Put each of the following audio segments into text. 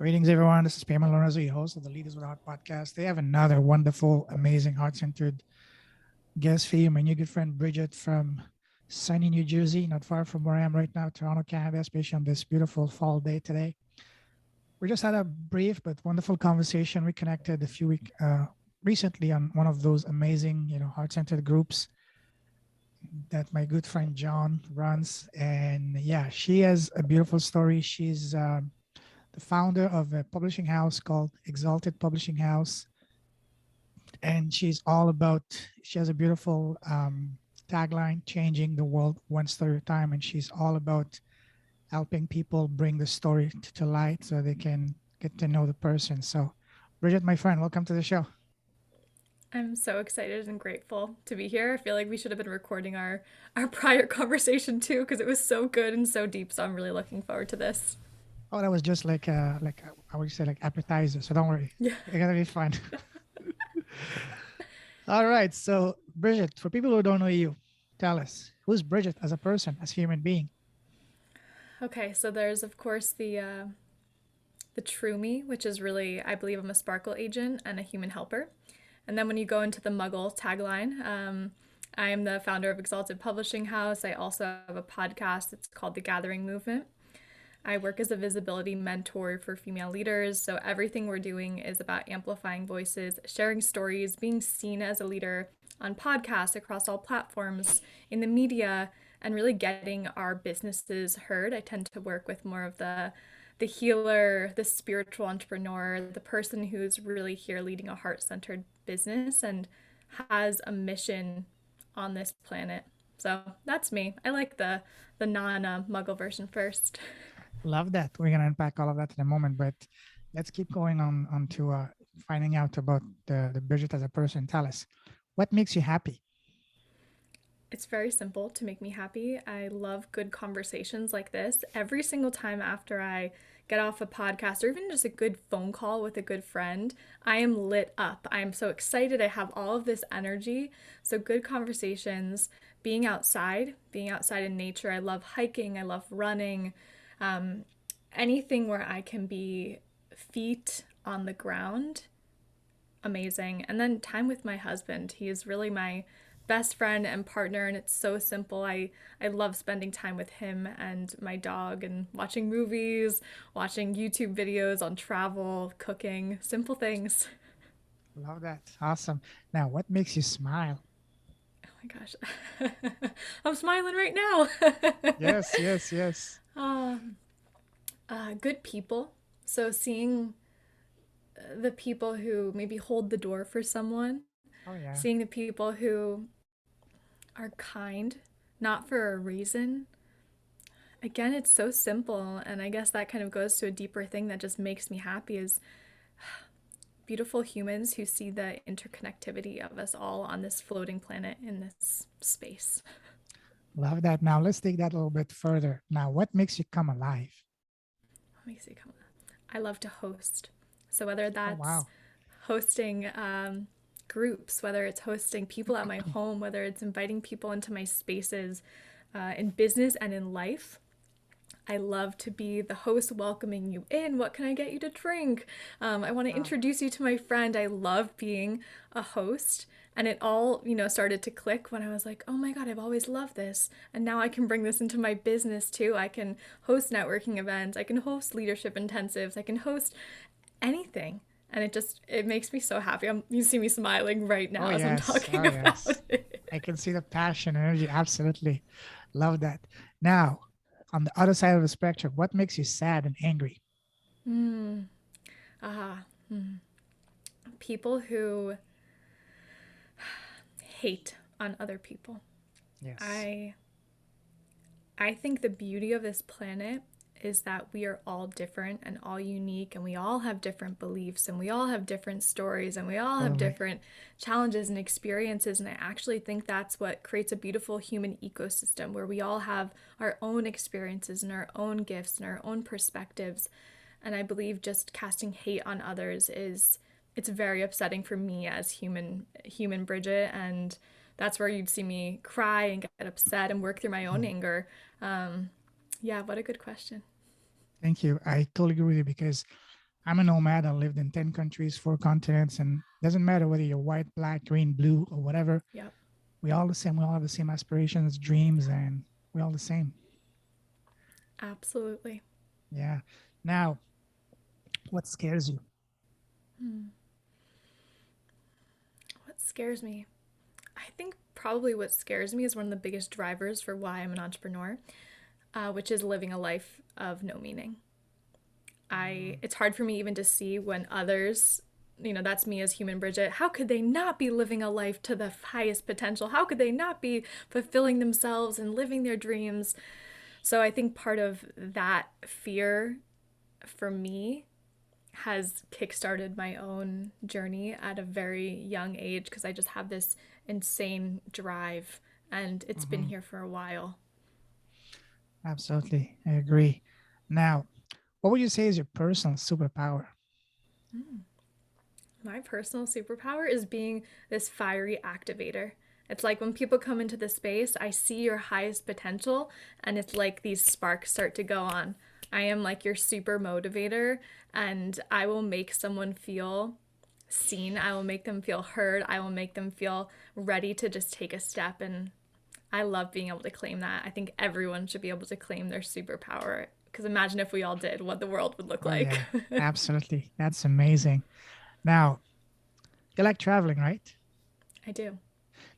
Greetings, everyone. This is Pamela Lorenzo, your host of the Leaders with Heart podcast. They have another wonderful, amazing, heart-centered guest for you. My new good friend Bridget from sunny New Jersey, not far from where I am right now, Toronto, Canada, especially on this beautiful fall day today. We just had a brief but wonderful conversation. We connected a few weeks recently on one of those amazing, heart-centered groups that my good friend John runs. And yeah, she has a beautiful story. She's the founder of a publishing house called Exalted Publishing House. And she has a beautiful tagline, changing the world one story at a time. And she's all about helping people bring the story to light so they can get to know the person. So, Bridget, my friend, welcome to the show. I'm so excited and grateful to be here. I feel like we should have been recording our prior conversation too because it was so good and so deep. So I'm really looking forward to this. Oh, that was just like I would say like appetizer. So don't worry, Yeah. it's gonna be fun. All right. So, Bridget, for people who don't know you, tell us who's Bridget as a person, as a human being. Okay, so there's of course the true me, which is really I believe I'm a sparkle agent and a human helper. And then when you go into the Muggle tagline, I am the founder of Exalted Publishing House. I also have a podcast. It's called The Gathering Movement. I work as a visibility mentor for female leaders. So everything we're doing is about amplifying voices, sharing stories, being seen as a leader on podcasts across all platforms, in the media, and really getting our businesses heard. I tend to work with more of the healer, the spiritual entrepreneur, the person who's really here leading a heart-centered business and has a mission on this planet. So that's me. I like the non-muggle version first. Love that. We're gonna unpack all of that in a moment, but let's keep going on to finding out about the Bridget as a person. Tell us, what makes you happy? It's very simple to make me happy. I love good conversations like this. Every single time after I get off a podcast or even just a good phone call with a good friend, I am lit up. I am so excited. I have all of this energy. So, good conversations, being outside in nature. I love hiking, I love running, um, anything where I can be feet on the ground, amazing. And then time with my husband. He is really my best friend and partner, and it's so simple. I love spending time with him and my dog and watching movies, watching YouTube videos on travel, cooking, simple things. Love that. Awesome. Now, what makes you smile? Oh my gosh. I'm smiling right now. Yes, yes, yes. um, Good people. So seeing the people who maybe hold the door for someone, Oh yeah. seeing the people who are kind, not for a reason. Again, it's so simple, and I guess that kind of goes to a deeper thing that just makes me happy is beautiful humans who see the interconnectivity of us all on this floating planet in this space. Love that. Now let's take that a little bit further. Now, what makes you come alive? What makes me come? I love to host. So whether Oh that's wow. hosting groups, whether it's hosting people at my home, whether it's inviting people into my spaces in business and in life, I love to be the host welcoming you in. What can I get you to drink? I want to Wow. introduce you to my friend. I love being a host. And it all, started to click when I was like, oh my God, I've always loved this. And now I can bring this into my business too. I can host networking events. I can host leadership intensives. I can host anything. And it makes me so happy. You see me smiling right Oh now as I'm yes. Oh talking about yes. it. I can see the passion, energy. Absolutely. Love that. Now, on the other side of the spectrum, what makes you sad and angry? Mm, ah, people who hate on other people. Yes. I I think the beauty of this planet is that we are all different and all unique, and we all have different beliefs, and we all have different stories, and we all have Totally. different challenges and experiences. And I actually think that's what creates a beautiful human ecosystem where we all have our own experiences and our own gifts and our own perspectives. And I believe just casting hate on others is it's very upsetting for me as human Bridget, and that's where you'd see me cry and get upset and work through my own Mhm. anger. Yeah, what a good question. Thank you. I totally agree with you because I'm a nomad. I lived in 10 countries, 4 continents, and doesn't matter whether you're white, black, green, blue, or whatever. Yep. We all the same. We all have the same aspirations, dreams, and we all the same. Absolutely. Yeah. Now, what scares you? Hmm. What scares me? I think probably what scares me is one of the biggest drivers for why I'm an entrepreneur, which is living a life of no meaning. Mm, It's hard for me even to see when others, that's me as human Bridget, how could they not be living a life to the highest potential? How could they not be fulfilling themselves and living their dreams? So I think part of that fear for me has kickstarted my own journey at a very young age because I just have this insane drive and it's been mhm. here for a while. Absolutely. I agree. Now, what would you say is your personal superpower? Mm. My personal superpower is being this fiery activator. It's like when people come into the space, I see your highest potential, and it's like these sparks start to go on. I am like your super motivator, and I will make someone feel seen. I will make them feel heard. I will make them feel ready to just take a step. And I love being able to claim that. I think everyone should be able to claim their superpower. Because imagine if we all did, what the world would look Oh, like. yeah. Absolutely. That's amazing. Now, you like traveling, right? I do.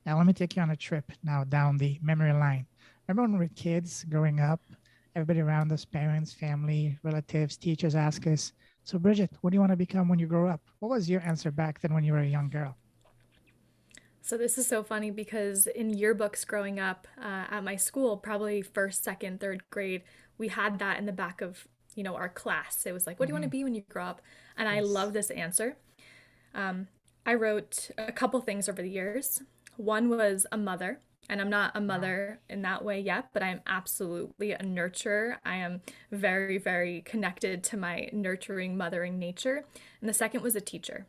Now, let me take you on a trip now down the memory line. Remember when we were kids growing up? Everybody around us, parents, family, relatives, teachers ask us, so, Bridget, what do you want to become when you grow up? What was your answer back then when you were a young girl? So this is so funny because in yearbooks growing up at my school, probably first, second, third grade, we had that in the back of our class. It was like, "What do you want to Hmm. be when you grow up?" And I Yes. love this answer. Um, I wrote a couple things over the years. One was a mother, and I'm not a Wow. mother in that way yet, but I am absolutely a nurturer. I am very, very connected to my nurturing, mothering nature. And the second was a teacher.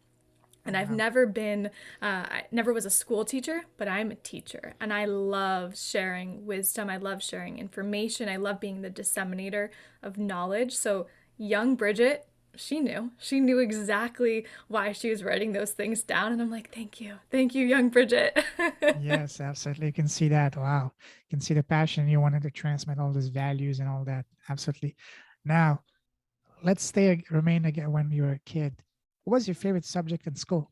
Oh, And I've wow. never been, I never was a school teacher, but I'm a teacher. And I love sharing wisdom. I love sharing information. I love being the disseminator of knowledge. So, young Bridget, she knew. She knew exactly why she was writing those things down. And I'm like, thank you. Thank you, young Bridget. Yes, absolutely. You can see that. Wow. You can see the passion you wanted to transmit all those values and all that. Absolutely. Now, let's remain again when you were a kid. What was your favorite subject in school?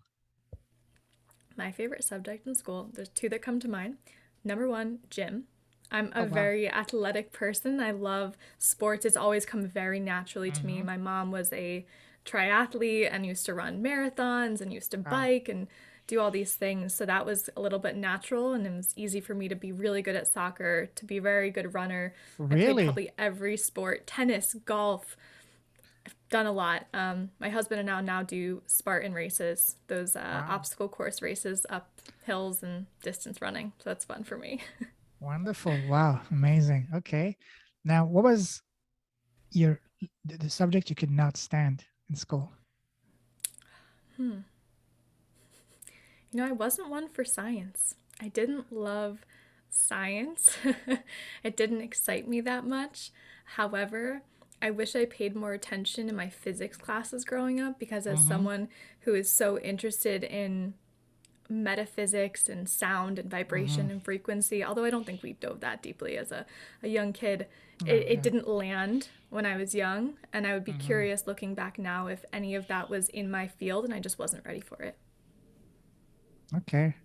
My favorite subject in school, there's two that come to mind. Number one, gym. I'm Oh, a wow. very athletic person. I love sports. It's always come very naturally to me. Hmm. My mom was a triathlete and used to run marathons and used to Wow. bike and do all these things. So that was a little bit natural and it was easy for me to be really good at soccer, to be a very good runner. I played Really? probably every sport, tennis, golf, done a lot. My husband and I now do Spartan races, those Wow. obstacle course races up hills and distance running. So that's fun for me. Wonderful. Wow. Amazing. Okay. Now, what was your the subject you could not stand in school? Hmm. I wasn't one for science. I didn't love science. It didn't excite me that much. However, I wish I paid more attention in my physics classes growing up because, as Hmm. someone who is so interested in metaphysics and sound and Hmm. vibration and frequency, although I don't think we dove that deeply as a young kid, No, it yeah. didn't land when I was young. And I would be Hmm. curious looking back now if any of that was in my field and I just wasn't ready for it. Okay.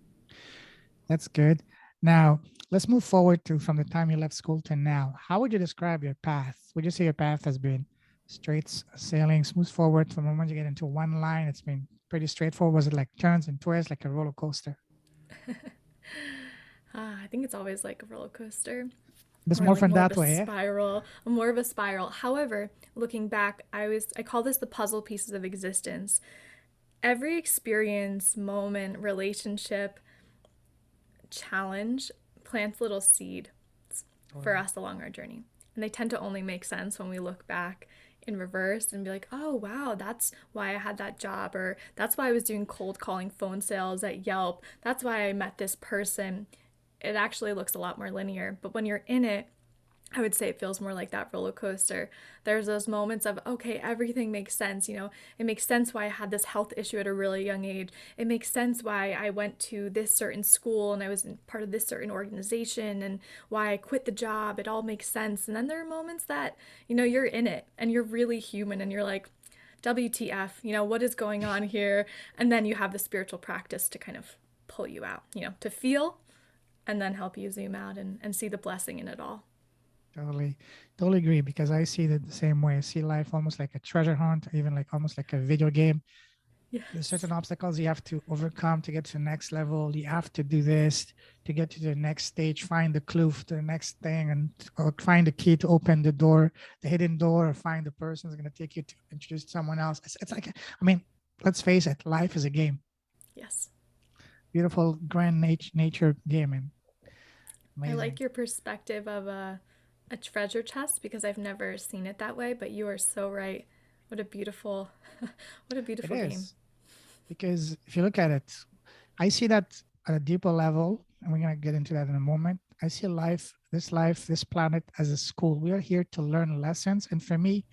That's good. Now, let's move forward to from the time you left school to now. How would you describe your path? Would you say your path has been sailing, smooth forward from the moment you get into one line? It's been pretty straightforward. Was it like turns and twists, like a roller coaster? I think it's always like a roller coaster It's or more like fun more of that a way, eh? spiral, more of a spiral. However, looking back, I call this the puzzle pieces of existence. Every experience, moment, relationship, challenge plants little seed Oh, for yeah. us along our journey. And they tend to only make sense when we look back in reverse and be like, oh, wow, that's why I had that job, or that's why I was doing cold calling phone sales at Yelp. That's why I met this person. It actually looks a lot more linear. But when you're in it, I would say it feels more like that roller coaster. There's those moments of, okay, everything makes sense. It makes sense why I had this health issue at a really young age. It makes sense why I went to this certain school and I was part of this certain organization and why I quit the job. It all makes sense. And then there are moments that, you're in it and you're really human and you're like, WTF, what is going on here? And then you have the spiritual practice to kind of pull you out, to feel and then help you zoom out and see the blessing in it all. Totally, totally agree because I see it the same way. I see life almost like a treasure hunt, even like almost like a video game. There's Yes. certain obstacles you have to overcome to get to the next level. You have to do this to get to the next stage, find the clue to the next thing, and or find the key to open the door, the hidden door, or find the person who's going to take you to introduce someone else. It's like, I mean, let's face it, life is a game. Yes. Beautiful, grand nature game, and I amazing. like your perspective of a treasure chest because I've never seen it that way, but you are so right. What a beautiful what a It beautiful game. is because if you look at it, I see that at a deeper level, and we're going to get into that in a moment. I see life, this planet as a school. We are here to learn lessons. And for me,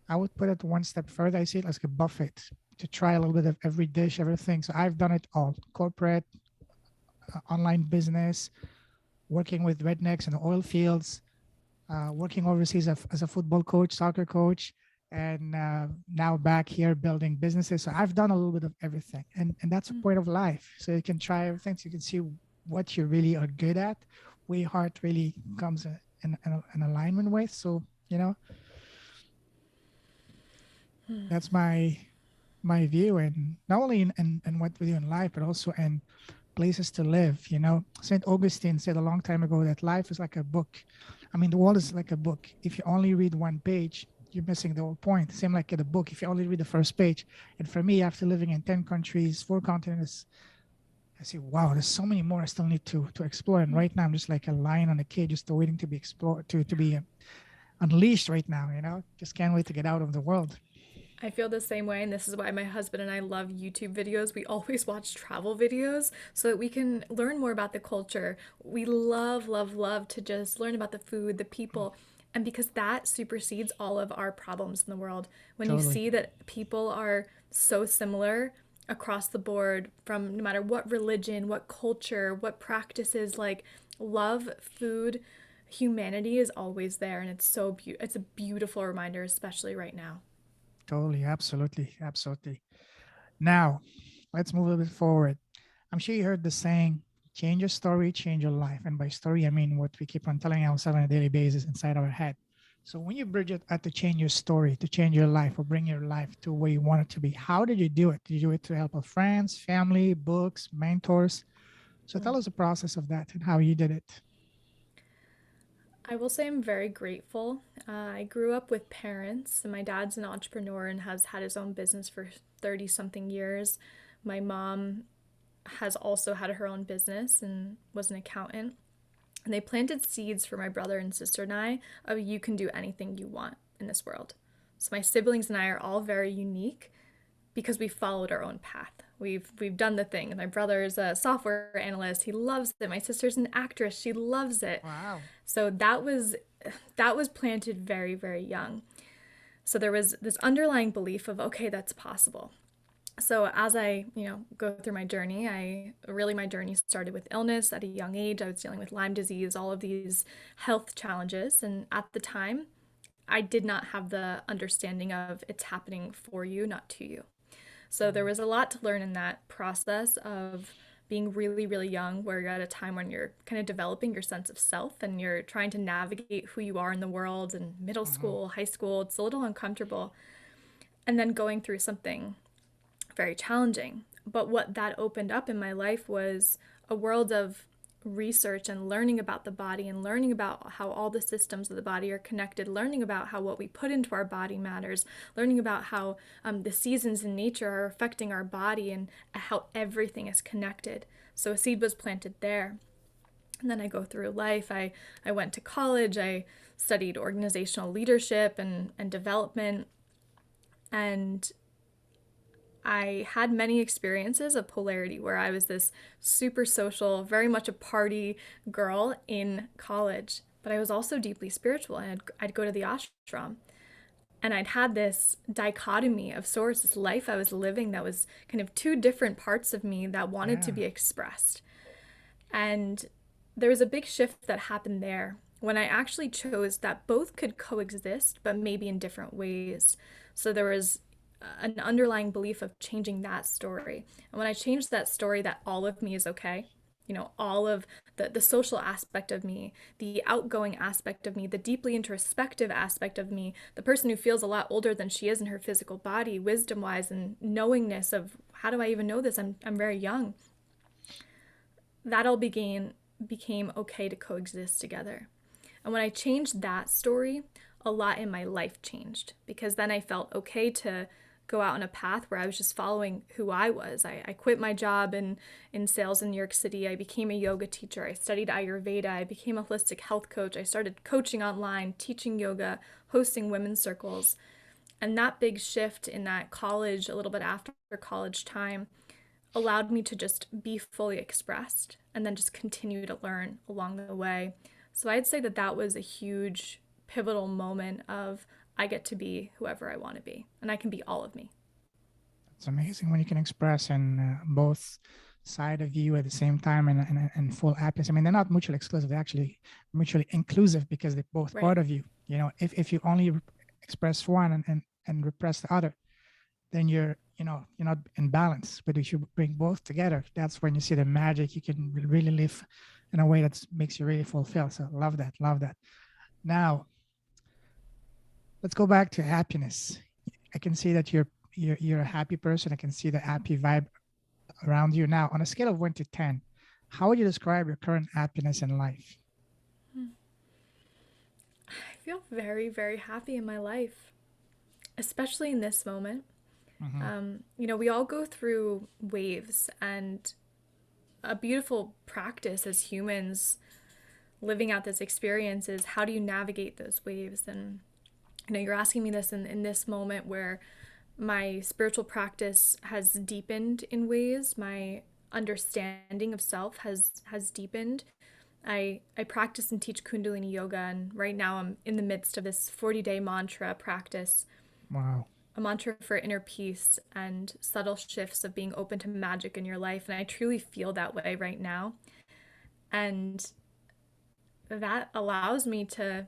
I would put it one step further. I see it as a buffet to try a little bit of every dish, everything. So I've done it all: corporate, online business, working with rednecks in the oil fields, working overseas as a football coach, soccer coach, and now back here building businesses. So I've done a little bit of everything, and that's a Mm. point of life. So you can try everything, so you can see what you really are good at, where your heart really comes in alignment with. So that's my view, and not only in what we do in life, but also in places to live. Saint Augustine said a long time ago that life is like a book. I mean, the world is like a book. If you only read one page, you're missing the whole point. Same like in a book, if you only read the first page. And for me, after living in 10 countries, 4 continents, I see, wow, there's so many more I still need to explore. And right now, I'm just like a lion on a cage, just waiting to be explored, to be unleashed right now. Just can't wait to get out of the world. I feel the same way, and this is why my husband and I love YouTube videos. We always watch travel videos so that we can learn more about the culture. We love, love, love to just learn about the food, the people, and because that supersedes all of our problems in the world. When you Totally. see that people are so similar across the board, from no matter what religion, what culture, what practices, like love, food, humanity is always there, and it's a beautiful reminder, especially right now. Totally. Absolutely. Absolutely. Now, let's move a little bit forward. I'm sure you heard the saying, change your story, change your life. And by story, I mean what we keep on telling ourselves on a daily basis inside our head. So when you, Bridget, had to change your story, to change your life or bring your life to where you want it to be, how did you do it? Did you do it to help with friends, family, books, mentors? So tell us the process of that and how you did it. I will say I'm very grateful. I grew up with parents, and my dad's an entrepreneur and has had his own business for 30 something years. My mom has also had her own business and was an accountant. And they planted seeds for my brother and sister and I of you can do anything you want in this world. So my siblings and I are all very unique because we followed our own path. We've done the thing. My brother is a software analyst. He loves it. My sister's an actress. She loves it. Wow. So that was planted very, very young. So there was this underlying belief of, okay, that's possible. So as I, go through my journey, my journey started with illness at a young age. I was dealing with Lyme disease, all of these health challenges, and at the time, I did not have the understanding of it's happening for you, not to you. So there Mhm. was a lot to learn in that process of being really, really young, where you're at a time when you're kind of developing your sense of self and you're trying to navigate who you are in the world. And middle Mhm. school, high school, it's a little uncomfortable. And then going through something very challenging. But what that opened up in my life was a world of research and learning about the body and learning about how all the systems of the body are connected, learning about how what we put into our body matters, learning about how the seasons in nature are affecting our body and how everything is connected. So a seed was planted there. And then I go through life. I went to college. I studied organizational leadership and development. And I had many experiences of polarity where I was this super social, very much a party girl in college. but I was also deeply spiritual, and I'd go to the ashram. And I'd had this dichotomy of sorts, this life I was living that was kind of two different parts of me that wanted to Yeah. be expressed. And there was a big shift that happened there when I actually chose that both could coexist, but maybe in different ways. So there was an underlying belief of changing that story. And when I changed that story, that all of me is okay, all of the social aspect of me, the outgoing aspect of me, the deeply introspective aspect of me, the person who feels a lot older than she is in her physical body, wisdom wise, and knowingness of how do I even know this? I'm very young. That all became okay to coexist together. And when I changed that story, a lot in my life changed because then I felt okay to go out on a path where I was just following who I was. I quit my job in sales in New York City. I became a yoga teacher. I studied Ayurveda. I became a holistic health coach. I started coaching online, teaching yoga, hosting women's circles. And that big shift in that college, a little bit after college time, allowed me to just be fully expressed and then just continue to learn along the way. So I'd say that that was a huge pivotal moment of I get to be whoever I want to be and I can be all of me. It's amazing when you can express in both side of you at the same time and full happiness. I mean, they're not mutually exclusive; they're actually mutually inclusive because they're both Right. part of you. If you only express one and repress the other, then you're not in balance. But if you bring both together, that's when you see the magic. You can really live in a way that makes you really fulfilled. So love that, love that. Now let's go back to happiness. I can see that you're a happy person. I can see the happy vibe around you. Now, on a scale of 1 to 10, how would you describe your current happiness in life? I feel very, very happy in my life, especially in this moment. Mm-hmm. We all go through waves, and a beautiful practice as humans living out this experience is how do you navigate those waves? And you're asking me this in this moment where my spiritual practice has deepened in ways, my understanding of self has deepened. I practice and teach Kundalini yoga, and right now I'm in the midst of this 40-day mantra practice, Wow. a mantra for inner peace and subtle shifts of being open to magic in your life. And I truly feel that way right now. And that allows me to,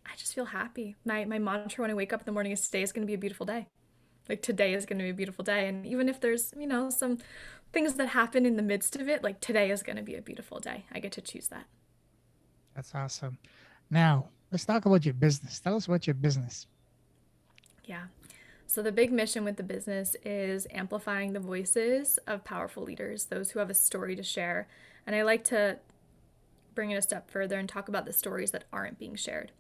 I just feel happy. My mantra when I wake up in the morning is today is going to be a beautiful day. Like today is going to be a beautiful day. And even if there's, some things that happen in the midst of it, like today is going to be a beautiful day. I get to choose that. That's awesome. Now, let's talk about your business. Tell us about your business. Yeah. So, the big mission with the business is amplifying the voices of powerful leaders, those who have a story to share. And I like to bring it a step further and talk about the stories that aren't being shared.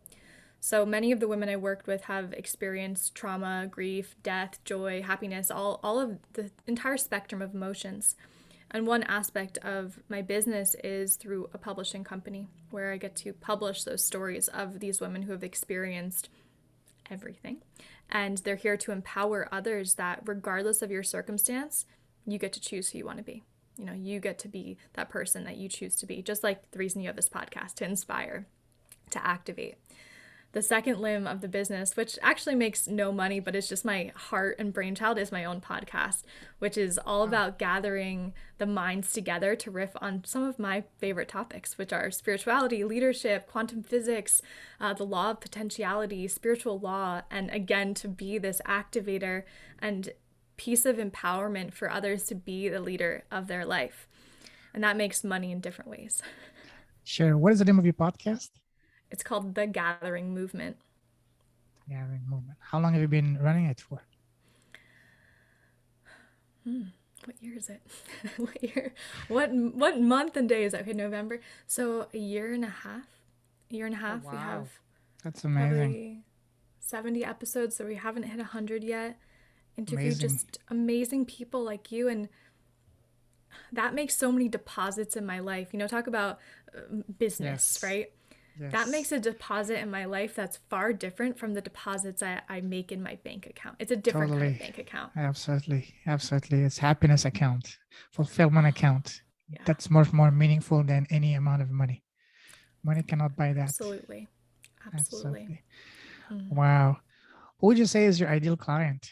So, many of the women I worked with have experienced trauma, grief, death, joy, happiness, all of the entire spectrum of emotions. And one aspect of my business is through a publishing company where I get to publish those stories of these women who have experienced everything. And they're here to empower others that regardless of your circumstance, you get to choose who you want to be. You get to be that person that you choose to be, just like the reason you have this podcast, to inspire, to activate. The second limb of the business, which actually makes no money, but it's just my heart and brainchild, is my own podcast, which is all about gathering the minds together to riff on some of my favorite topics, which are spirituality, leadership, quantum physics, the law of potentiality, spiritual law, and again, to be this activator and piece of empowerment for others to be the leader of their life. And that makes money in different ways. Sure. What is the name of your podcast? It's called The Gathering Movement. Gathering Movement. How long have you been running it for? What year is it? What year? What month and day is that? Okay, November. So a year and a half. A year and a half. Oh, We wow. have That's amazing. probably 70 episodes, so we haven't hit 100 yet. Interviewed Amazing. just amazing people like you, and that makes so many deposits in my life. Talk about business, Yes. right? Yes. That makes a deposit in my life that's far different from the deposits I make in my bank account. It's a different kind Totally. of bank account. Absolutely. Absolutely. It's happiness account, fulfillment account. Yeah. That's more meaningful than any amount of money. Money cannot buy that. Absolutely. Absolutely. Absolutely. Mm. Wow. Who would you say is your ideal client?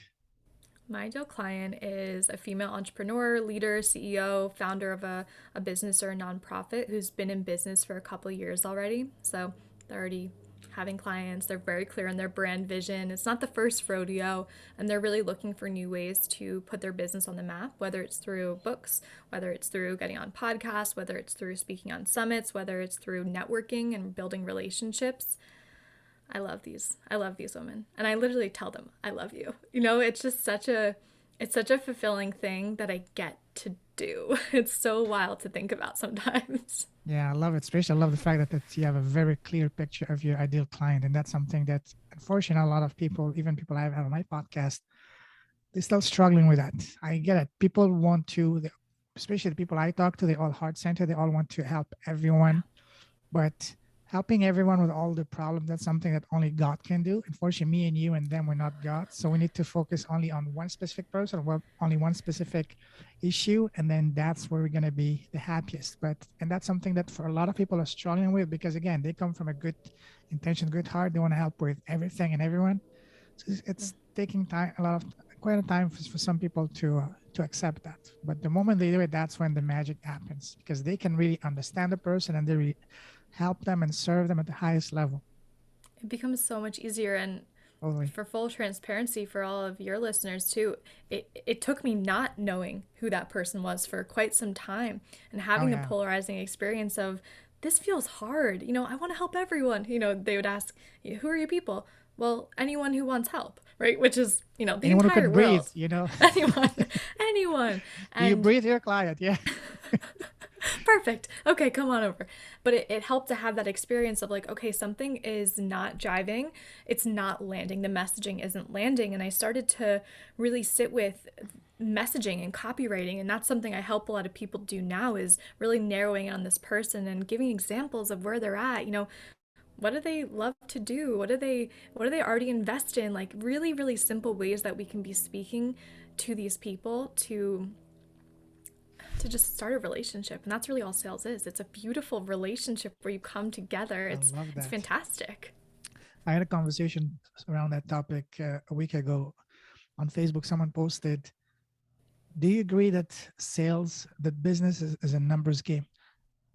My ideal client is a female entrepreneur, leader, CEO, founder of a business or a nonprofit who's been in business for a couple years already. So they're already having clients. They're very clear on their brand vision. It's not the first rodeo, and they're really looking for new ways to put their business on the map, whether it's through books, whether it's through getting on podcasts, whether it's through speaking on summits, whether it's through networking and building relationships. I love these. I love these women. And I literally tell them, I love you. You know, it's such a fulfilling thing that I get to do. It's so wild to think about sometimes. Yeah, I love it. Especially, I love the fact that you have a very clear picture of your ideal client. And that's something that, unfortunately, a lot of people, even people I have on my podcast, they're still struggling with that. I get it. People want to, especially the people I talk to, they all heart centered. They all want to help Yeah. everyone. But helping everyone with all the problems, that's something that only God can do. Unfortunately, me and you and them, we're not God. So we need to focus only on one specific person, well, only one specific issue. And then that's where we're going to be the happiest. And that's something that for a lot of people are struggling with because, again, they come from a good intention, good heart. They want to help with everything and everyone. So it's taking time, quite a time for some people to accept that. But the moment they do it, that's when the magic happens because they can really understand the person and they really help them and serve them at the highest level. It becomes so much easier. And Totally. for full transparency for all of your listeners too, it took me not knowing who that person was for quite some time and Oh having the yeah. polarizing experience of this feels hard. You know, I want to help everyone. You know, they would ask, who are your people? Well, anyone who wants help, right? Which is, the Anyone who entire could breathe, world. you know. Anyone, anyone. Do you And breathe your client? Yeah. perfect. Okay, come on over. But it helped to have that experience of like, okay, something is not jiving. It's not landing. The messaging isn't landing. And I started to really sit with messaging and copywriting. And that's something I help a lot of people do now is really narrowing on this person and giving examples of where they're at. What do they love to do? What do they already invest in? Like really, really simple ways that we can be speaking to these people to just start a relationship. And that's really all sales is. It's a beautiful relationship where you come together. I It's love it's that. fantastic. I had a conversation around that topic a week ago on Facebook. Someone posted, "Do you agree that business is a numbers game?"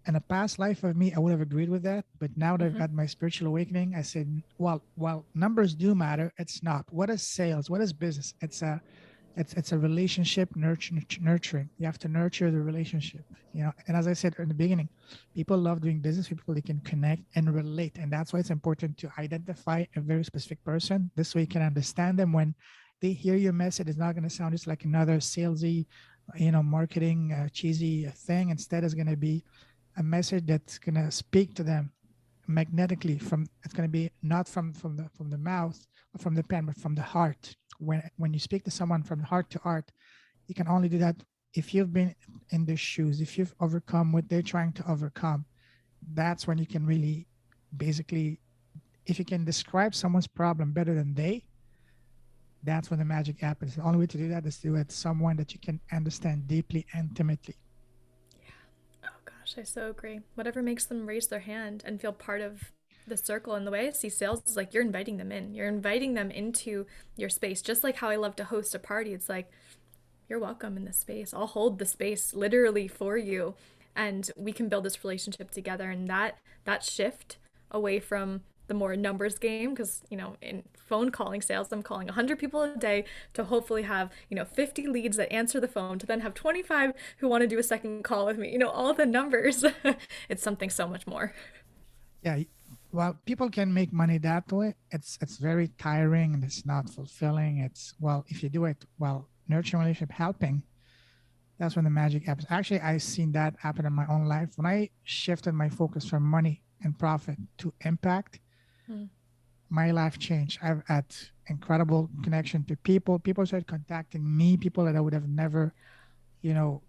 In a past life of me, I would have agreed with that. But now that I've Hmm. had my spiritual awakening, I said, well, while numbers do matter, it's not. What is sales? What is business? It's a relationship nurturing. You have to nurture the relationship. And as I said in the beginning, people love doing business with people they can connect and relate. And that's why it's important to identify a very specific person. This way you can understand them when they hear your message. It's not going to sound just like another salesy, marketing cheesy thing. Instead, it's going to be a message that's going to speak to them magnetically. It's going to be not from the mouth or from the pen, but from the heart. When you speak to someone from heart to heart, you can only do that if you've been in their shoes, if you've overcome what they're trying to overcome. That's when you can really, basically, if you can describe someone's problem better than that's when the magic happens. The only way to do that is to do it someone that you can understand deeply, intimately. Oh gosh, I so agree. Whatever makes them raise their hand and feel part of the circle. And the way I see sales is like you're inviting them in. You're inviting them into your space. Just like how I love to host a party. It's like you're welcome in this space. I'll hold the space literally for you, and we can build this relationship together. And that shift away from the more numbers game, because in phone calling sales, I'm calling 100 people a day to hopefully have 50 leads that answer the phone, to then have 25 who want to do a second call with me. All the numbers. It's something so much more. Yeah. Well, people can make money that way. It's very tiring and it's not fulfilling. If you do it while nurturing relationship, helping, that's when the magic happens. Actually, I seen that happen in my own life. When I shifted my focus from money and profit to impact, Mm. my life changed. I've had incredible connection to people. People started contacting me, people that I would have never, you know,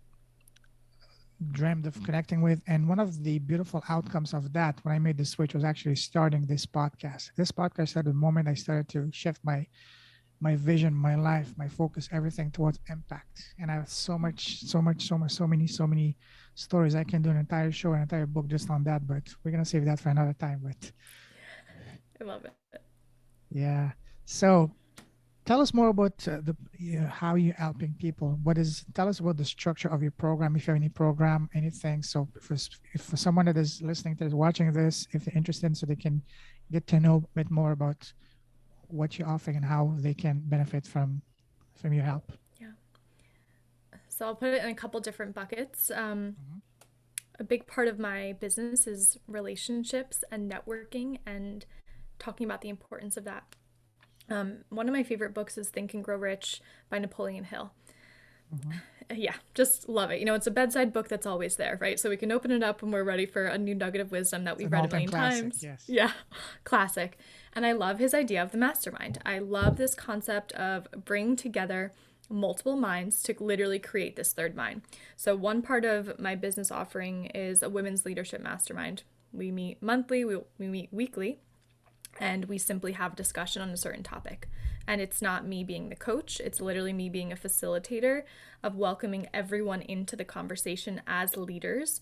dreamed of connecting with. And one of the beautiful outcomes of that when I made the switch was actually starting this podcast. This podcast started the moment I started to shift my my vision, my life, my focus, everything towards impact. And I have so many stories. I can do an entire show, an entire book just on that, but we're gonna save that for another time. But I love it. yeah. So tell us more about how you're helping people. Tell us about the structure of your program, if you have any program, anything. So if for someone that is listening to this, watching this, if they're interested, so they can get to know a bit more about what you're offering and how they can benefit from your help. Yeah. So I'll put it in a couple different buckets. Mhm. A big part of my business is relationships and networking and talking about the importance of that. One of my favorite books is Think and Grow Rich by Napoleon Hill. Mhm. Yeah, just love it. You know, it's a bedside book that's always there, right? So we can open it up when we're ready for a new nugget of wisdom that It's we've an read a all-time million classic. times. Yes. Yeah, classic. And I love his idea of the mastermind. I love this concept of bringing together multiple minds to literally create this third mind. So, one part of my business offering is a women's leadership mastermind. We meet monthly, we meet weekly, and we simply have discussion on a certain topic. And it's not me being the coach, it's literally me being a facilitator of welcoming everyone into the conversation as leaders,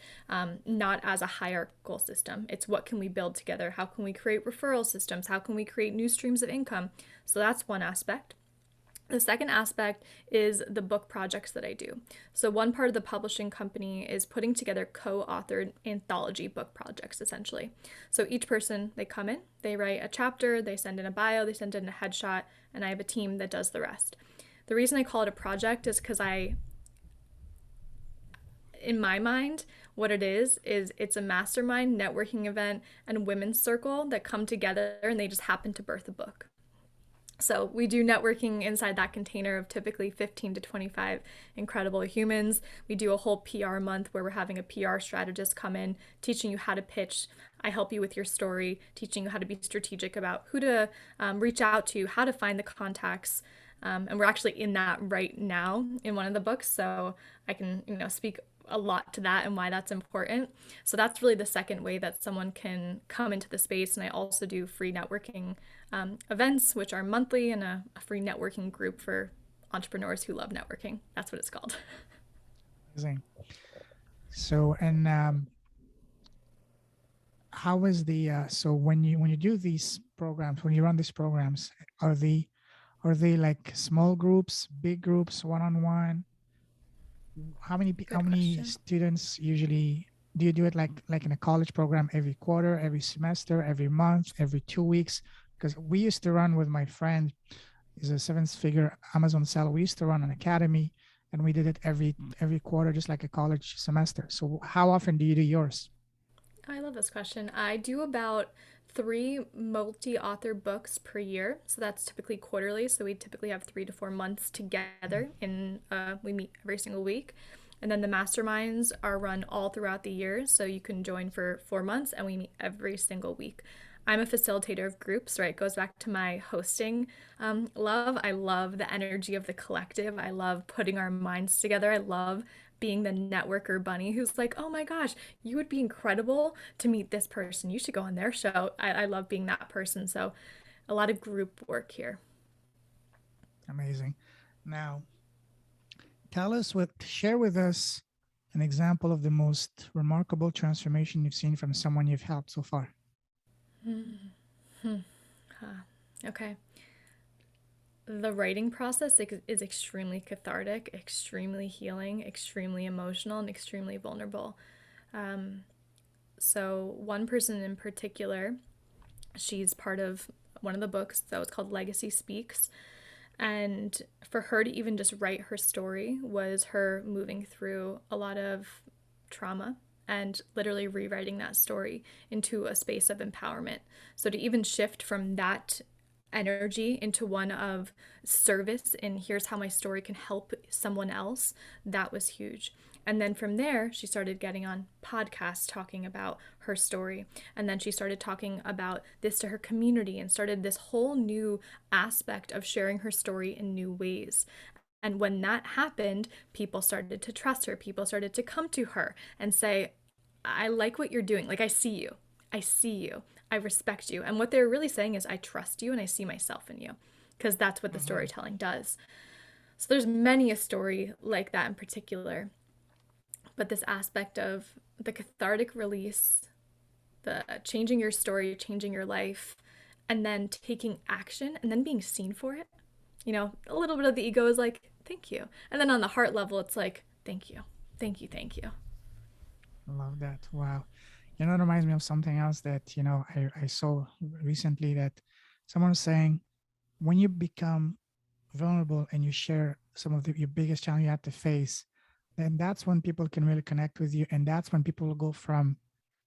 not as a hierarchical system. It's what can we build together? How can we create referral systems? How can we create new streams of income? So that's one aspect. The second aspect is the book projects that I do. So, one part of the publishing company is putting together co authored anthology book projects, essentially. So, each person, they come in, they write a chapter, they send in a bio, they send in a headshot, and I have a team that does the rest. The reason I call it a project is because in my mind, what it is it's a mastermind networking event and women's circle that come together and they just happen to birth a book. So we do networking inside that container of typically 15 to 25 incredible humans. We do a whole PR month where we're having a PR strategist come in, teaching you how to pitch. I help you with your story, teaching you how to be strategic about who to reach out to, how to find the contacts. And we're actually in that right now in one of the books. So I can, speak a lot to that and why that's important. So that's really the second way that someone can come into the space. And I also do free networking events, which are monthly, and a free networking group for entrepreneurs who love networking. That's what it's called. Amazing. So, and how is the so when you do these programs, when you run these programs, are they like small groups, big groups, one on one? How Good many question. students usually do you do it like in a college program every quarter, every semester, every month, every 2 weeks? Because we used to run with my friend, is a seven-figure Amazon seller. We used to run an academy, and we did it every quarter, just like a college semester. So how often do you do yours? I love this question. I do about 3 multi-author books per year, so that's typically quarterly. So we typically have 3 to 4 months together. In we meet every single week, and then the masterminds are run all throughout the year. So you can join for 4 months, and we meet every single week. I'm a facilitator of groups, right? It goes back to my hosting love. I love the energy of the collective. I love putting our minds together. I love being the networker bunny who's like, oh my gosh, you would be incredible to meet this person. You should go on their show. I love being that person. So, a lot of group work here. Amazing. Now, share with us an example of the most remarkable transformation you've seen from someone you've helped so far. Okay. The writing process is extremely cathartic, extremely healing, extremely emotional, and extremely vulnerable. Um, so, one person in particular, she's part of one of the books that was called Legacy Speaks. And for her to even just write her story was her moving through a lot of trauma and literally rewriting that story into a space of empowerment. So to even shift from that energy into one of service and here's how my story can help someone else, that was huge. And then from there, she started getting on podcasts talking about her story. And then she started talking about this to her community and started this whole new aspect of sharing her story in new ways. And when that happened, people started to trust her. People started to come to her and say, I like what you're doing. Like, I see you. I see you. I respect you. And what they're really saying is, I trust you and I see myself in you. because that's what the Mm-hmm. storytelling does. So there's many a story like that in particular, but this aspect of the cathartic release, the changing your story, changing your life, and then taking action and then being seen for it. A little bit of the ego is like, thank you. And then on the heart level, it's like, thank you, thank you, thank you. Love that. Wow. It reminds me of something else that, I saw recently, that someone was saying, when you become vulnerable and you share some of your biggest challenge you have to face, then that's when people can really connect with you. And that's when people will go from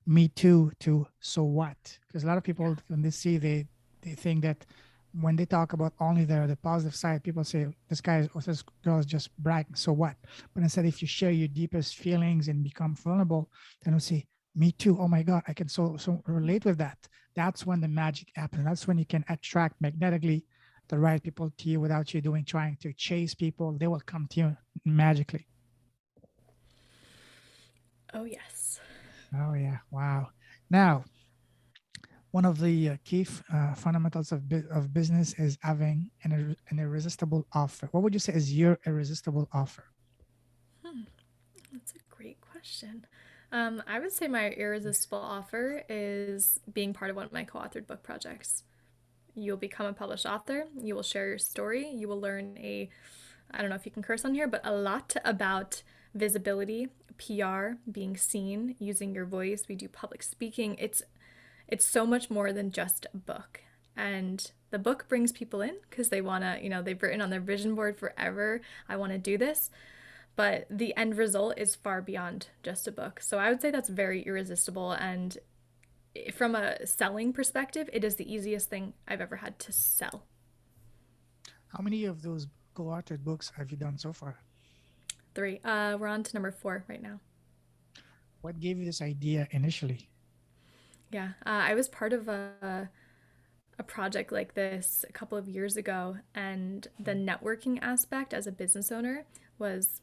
me too to so what? Because a lot of Yeah. people, when they see, they think that when they talk about only the positive side, people say this guy or this girl is just bragging, so what? But instead, if you share your deepest feelings and become vulnerable, then they'll say, me too, oh my god, I can so relate with that. That's when the magic happens. That's when you can attract magnetically the right people to you without you trying to chase people. They will come to you magically. Oh, yes. Oh yeah, wow. Now, one of the key fundamentals of business is having an irresistible offer. What would you say is your irresistible offer? Hmm. That's a great question. I would say my irresistible offer is being part of one of my co authored book projects. You'll become a published author, you will share your story, you will learn I don't know if you can curse on here, but a lot about visibility, PR, being seen, using your voice. We do public speaking. It's so much more than just a book. And the book brings people in because they want to, they've written on their vision board forever, I want to do this. But the end result is far beyond just a book. So I would say that's very irresistible. And from a selling perspective, it is the easiest thing I've ever had to sell. How many of those co-authored books have you done so far? 3. We're on to number 4 right now. What gave you this idea initially? Yeah, I was part of a project like this a couple of years ago, and the networking aspect as a business owner was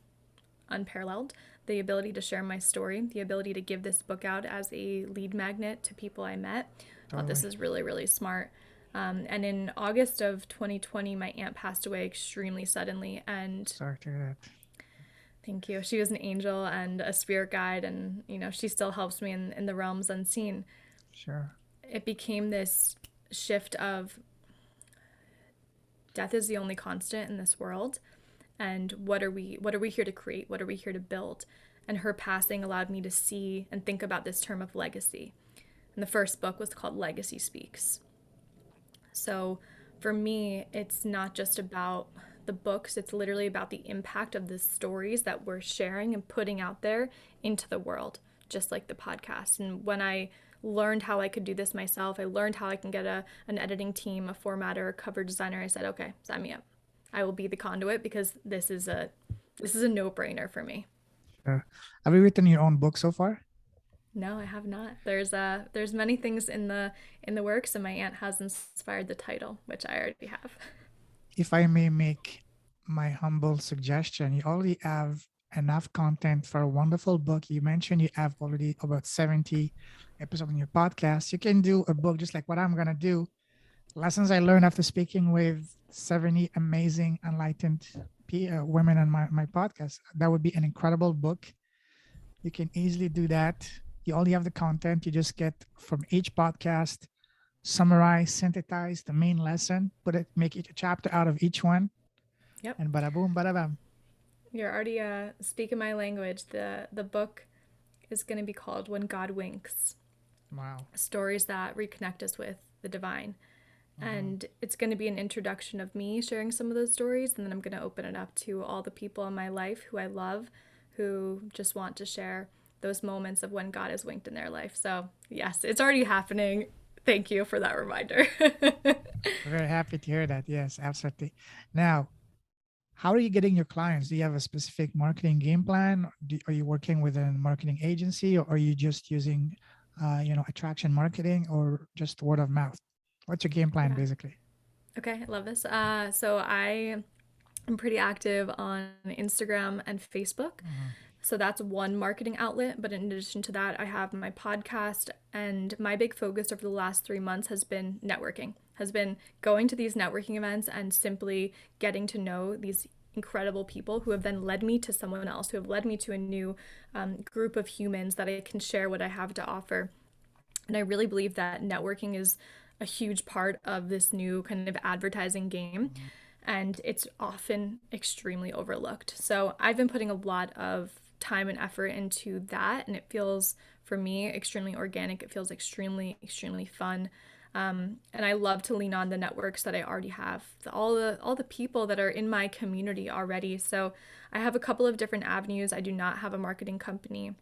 unparalleled. The ability to share my story, the ability to give this book out as a lead magnet to people I met. I thought this Totally. is really, really smart. And in August of 2020, my aunt passed away extremely suddenly. And Sorry to hear that. thank you. She was an angel and a spirit guide, and she still helps me in the realms unseen. Sure. It became this shift of death is the only constant in this world, and what are we here to create, what are we here to build. And her passing allowed me to see and think about this term of legacy, and the first book was called Legacy Speaks. So for me, it's not just about the books, it's literally about the impact of the stories that we're sharing and putting out there into the world, just like the podcast. And when I learned how I could do this myself, I learned how I can get an editing team, a formatter, a cover designer. I said, okay, sign me up. I will be the conduit because this is a no-brainer for me. Sure. Have you written your own book so far? No, I have not. There's many things in the works, and my aunt has inspired the title, which I already have. If I may make my humble suggestion, you already have enough content for a wonderful book. You mentioned you have already about 70 episodes on your podcast. You can do a book just like what I'm going to do. Lessons I learned after speaking with 70 amazing, enlightened women on my podcast. That would be an incredible book. You can easily do that. You only have the content. You just get from each podcast, summarize, synthesize the main lesson, make it a chapter out of each one, Yep. and bada boom, bada bam. You're already speaking my language. The book is going to be called When God Winks. Wow. Stories that reconnect us with the divine. Mm-hmm. And it's going to be an introduction of me sharing some of those stories, and then I'm going to open it up to all the people in my life who I love, who just want to share those moments of when God has winked in their life. So, yes, it's already happening. Thank you for that reminder. Very happy to hear that. Yes, absolutely. Now, how are you getting your clients? Do you have a specific marketing game plan? Are you working with a marketing agency, or are you just using, attraction marketing, or just word of mouth? What's your game plan, Yeah. basically? Okay, I love this. So I am pretty active on Instagram and Facebook. Mhm. So that's one marketing outlet. But in addition to that, I have my podcast, and my big focus over the last 3 months has been networking, has been going to these networking events and simply getting to know these incredible people who have then led me to someone else, who have led me to a new group of humans that I can share what I have to offer. And I really believe that networking is a huge part of this new kind of advertising game. And it's often extremely overlooked. So I've been putting a lot of time and effort into that. And it feels, for me, extremely organic. It feels extremely, extremely fun. And I love to lean on the networks that I already have, all the people that are in my community already. So I have a couple of different avenues. I do not have a marketing company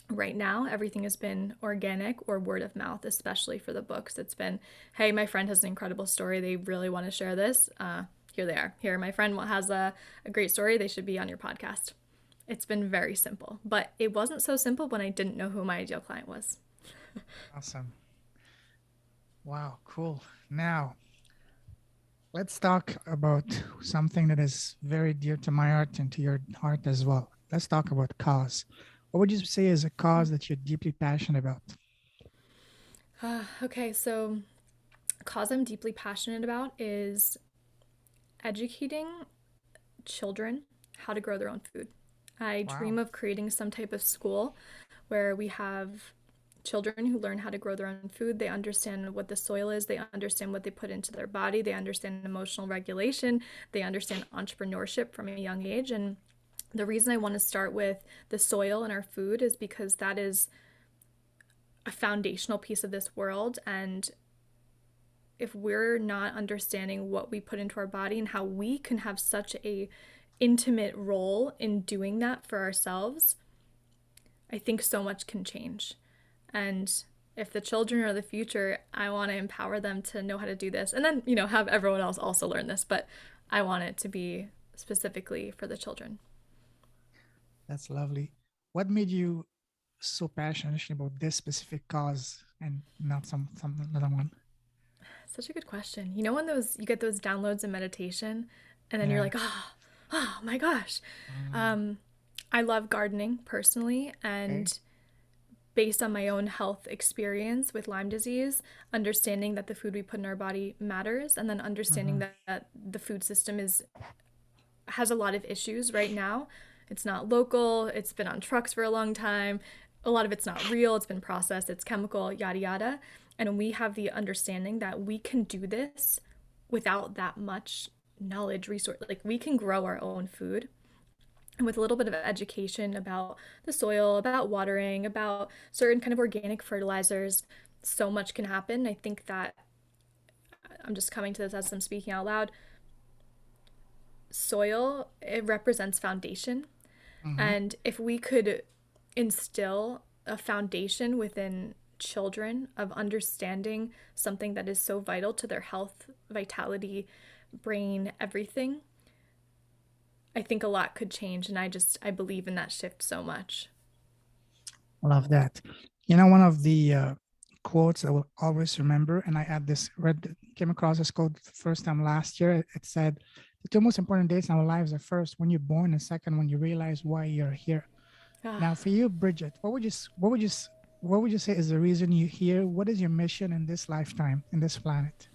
right now. Everything has been organic or word of mouth, especially for the books. It's been, hey, my friend has an incredible story. They really want to share this. Here they are. Here, my friend has a great story. They should be on your podcast. It's been very simple, but it wasn't so simple when I didn't know who my ideal client was. Awesome. Wow, cool. Now, let's talk about something that is very dear to my heart and to your heart as well. Let's talk about cause. What would you say is a cause that you're deeply passionate about? Okay, so a cause I'm deeply passionate about is educating children how to grow their own food. I dream Wow. of creating some type of school where we have children who learn how to grow their own food. They understand what the soil is, they understand what they put into their body, they understand emotional regulation, they understand entrepreneurship from a young age. And the reason I want to start with the soil and our food is because that is a foundational piece of this world. And if we're not understanding what we put into our body and how we can have such a intimate role in doing that for ourselves, I think so much can change. And if the children are the future, I want to empower them to know how to do this, and then, have everyone else also learn this, but I want it to be specifically for the children. That's lovely. What made you so passionate about this specific cause and not some another one? Such a good question. When you get those downloads in meditation, and then you're Yeah. like, oh my gosh. Mm, Um, I love gardening personally, okay. and based on my own health experience with Lyme disease, understanding that the food we put in our body matters, and then understanding Mm-hmm. that the food system has a lot of issues right now. It's not local, it's been on trucks for a long time, a lot of it's not real, it's been processed, it's chemical, yada yada. And we have the understanding that we can do this without that much knowledge, resource. Like, we can grow our own food. And with a little bit of education about the soil, about watering, about certain kind of organic fertilizers, so much can happen. I think that I'm just coming to this as I'm speaking out loud. Soil, it represents foundation. Mm-hmm. And if we could instill a foundation within children of understanding something that is so vital to their health, vitality, brain, everything, I think a lot could change. And I believe in that shift so much. Love that. You know, one of the quotes I will always remember, and I had this came across this quote the first time last year. It said, "The two most important dates in our lives are first when you're born, and second when you realize why you're here." Ah, Now, for you, Bridget, what would you say is the reason you're here? What is your mission in this lifetime, in this planet?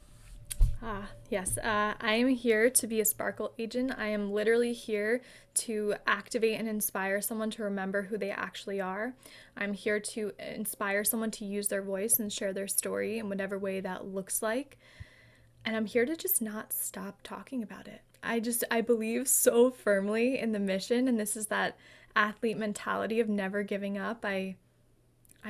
yes. I am here to be a sparkle agent. I am literally here to activate and inspire someone to remember who they actually are. I'm here to inspire someone to use their voice and share their story in whatever way that looks like. And I'm here to just not stop talking about it. I believe so firmly in the mission, and this is that athlete mentality of never giving up. I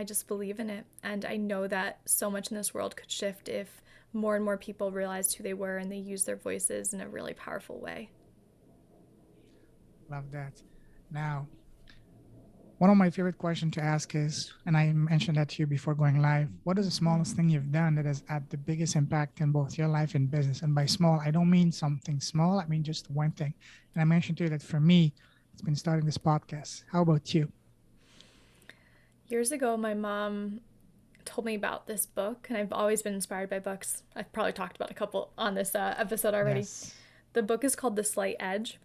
just believe in it. And I know that so much in this world could shift if more and more people realized who they were and they used their voices in a really powerful way. Love that. Now, one of my favorite questions to ask is, and I mentioned that to you before going live, what is the smallest thing you've done that has had the biggest impact in both your life and business? And by small, I don't mean something small, I mean just one thing. And I mentioned to you that for me, it's been starting this podcast. How about you? Years ago, my mom told me about this book, and I've always been inspired by books. I've probably talked about a couple on this episode already. Yes. The book is called The Slight Edge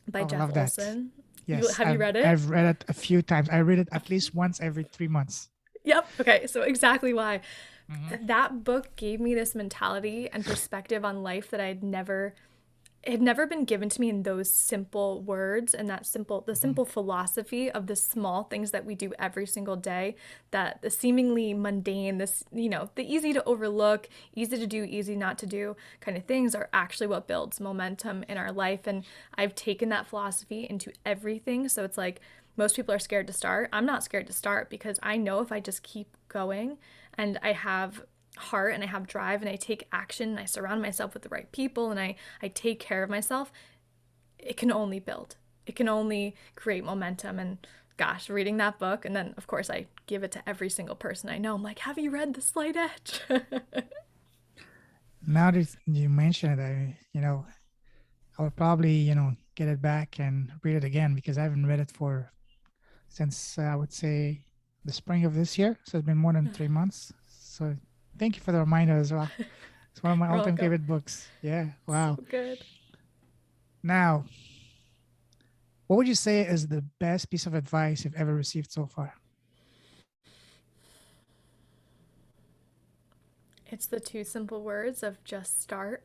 by Oh, I Jeff love that. Olson. Yes, Have you read it? I've read it a few times. I read it at least once every 3 months. Yep. Okay. So exactly why. Hmm. That book gave me this mentality and perspective on life that it had never been given to me in those simple words and the Hmm. simple philosophy of the small things that we do every single day, that the seemingly mundane, the easy to overlook, easy to do, easy not to do kind of things are actually what builds momentum in our life. And I've taken that philosophy into everything. So it's like most people are scared to start. I'm not scared to start because I know if I just keep going and I have heart and I have drive and I take action and I surround myself with the right people and I take care of myself, it can only build. It can only create momentum. And gosh, reading that book, and then of course I give it to every single person I know. I'm like, have you read The Slight Edge? Now that you mention it, I would probably, get it back and read it again because I haven't read it since I would say the spring of this year. So it's been more than 3 months. So thank you for the reminder as well. It's one of my You're all-time welcome. favorite books. Yeah. So Wow. good. Now, what would you say is the best piece of advice you've ever received so far? It's the two simple words of just start.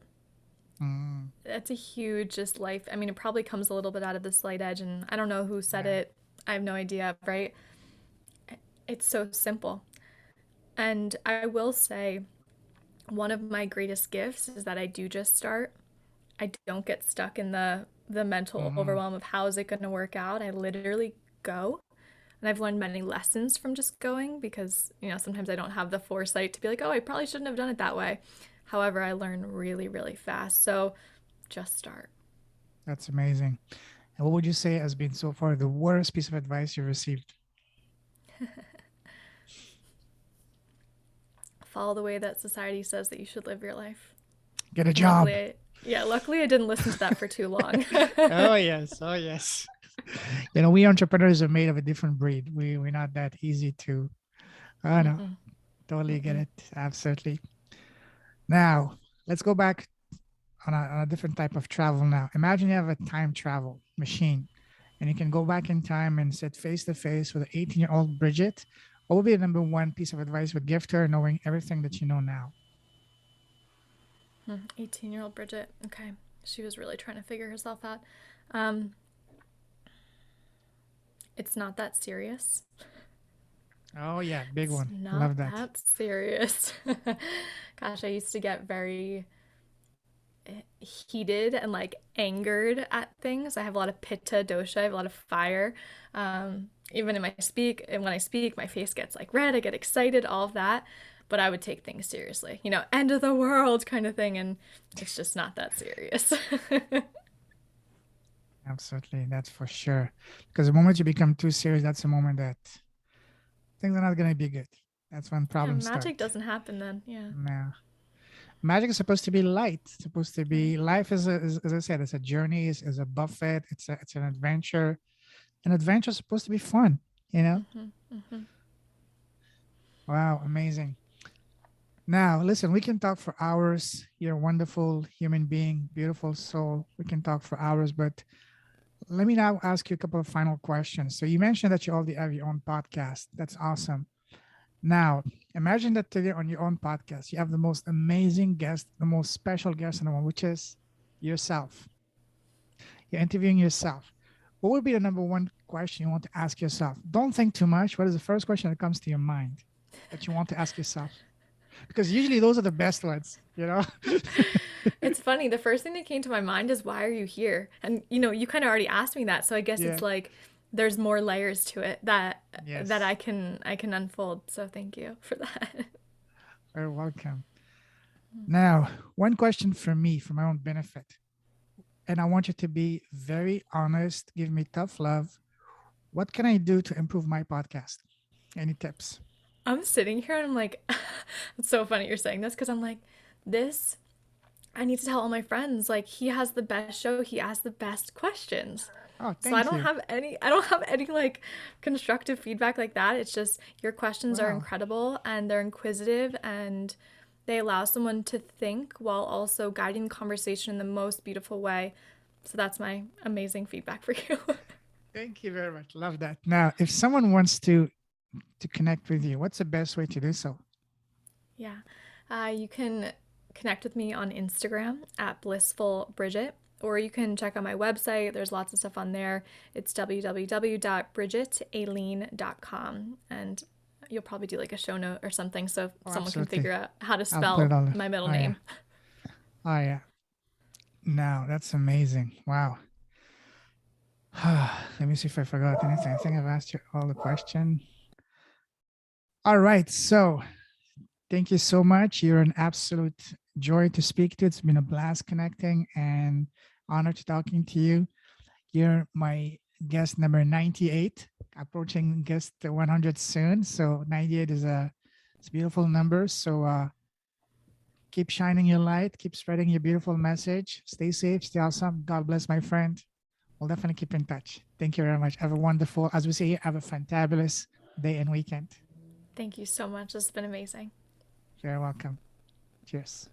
Mm, That's a huge just life. I mean, it probably comes a little bit out of The Slight Edge, and I don't know who said yeah. it. I have no idea, right? It's so simple. And I will say, one of my greatest gifts is that I do just start. I don't get stuck in the mental Hmm. overwhelm of how is it going to work out. I literally go. And I've learned many lessons from just going because, sometimes I don't have the foresight to be like, "Oh, I probably shouldn't have done it that way." However, I learn really, really fast. So, just start. That's amazing. And what would you say has been so far the worst piece of advice you've received? Follow the way that society says that you should live your life. Get a And job. luckily I didn't listen to that for too long. Oh yes, oh yes. We entrepreneurs are made of a different breed. We're not that easy to. I know, Mm-mm, totally get mm-mm. it. Absolutely. Now let's go back on a different type of travel. Now imagine you have a time travel machine, and you can go back in time and sit face to face with an 18-year-old Bridget. What would be the number one piece of advice you would give to her, knowing everything that you know now? 18-year-old Bridget. Okay. She was really trying to figure herself out. Um, it's not that serious. Oh yeah, big It's one. not Love that. that serious. Gosh, I used to get very heated and like angered at things. I have a lot of pitta dosha, I have a lot of fire. Even in my speak, and when I speak, my face gets like red, I get excited, all of that. But I would take things seriously, end of the world kind of thing. And it's just not that serious. Absolutely, that's for sure. Because the moment you become too serious, that's the moment that things are not going to be good. That's when Yeah, problems start. magic doesn't happen then. Yeah. Now, magic is supposed to be light. It's supposed to Right. be life as I said, it's a journey, is a buffet. It's an adventure. An adventure is supposed to be fun. You know. Mm-hmm. Mm-hmm. Wow, amazing. Now, listen, we can talk for hours. You're a wonderful human being, beautiful soul. We can talk for hours, but let me now ask you a couple of final questions. So you mentioned that you already have your own podcast. That's awesome. Now, imagine that today on your own podcast, you have the most amazing guest, the most special guest in the world, which is yourself. You're interviewing yourself. What would be the number one question you want to ask yourself? Don't think too much. What is the first question that comes to your mind that you want to ask yourself? Because usually those are the best ones, you know? It's funny. The first thing that came to my mind is, why are you here? And you kind of already asked me that, so I guess Yeah. it's like there's more layers to it that Yes. I can unfold. So thank you for that. Very welcome. Now, one question for me, for my own benefit, and I want you to be very honest, give me tough love. What can I do to improve my podcast? Any tips? I'm sitting here and I'm like, it's so funny you're saying this because I'm like, this, I need to tell all my friends, like, he has the best show, he asks the best questions. Oh, So thank you. I don't have any like constructive feedback like that. It's just your questions are Wow. incredible and they're inquisitive and they allow someone to think while also guiding the conversation in the most beautiful way. So that's my amazing feedback for you. Thank you very much. Love that. Now, if someone wants to connect with you, what's the best way to do so? Yeah. You can connect with me on Instagram at Blissful Bridget, or you can check out my website. There's lots of stuff on there. It's www.bridgetaileen.com. And you'll probably do like a show note or something so Oh, someone can absolutely. figure out how to I'll put it spell on. my middle Oh yeah. name. Oh yeah. Now that's amazing. Wow. Let me see if I forgot anything. I think I've asked you all the question. All right. So thank you so much. You're an absolute joy to speak to. It's been a blast connecting and honor to talking to you. You're my guest number 98, approaching guest 100 soon. So 98 is it's a beautiful number. So keep shining your light, keep spreading your beautiful message. Stay safe, stay awesome. God bless, my friend. We'll definitely keep in touch. Thank you very much. Have a wonderful, as we say here, have a fantabulous day and weekend. Thank you so much. This has been amazing. You're welcome. Cheers.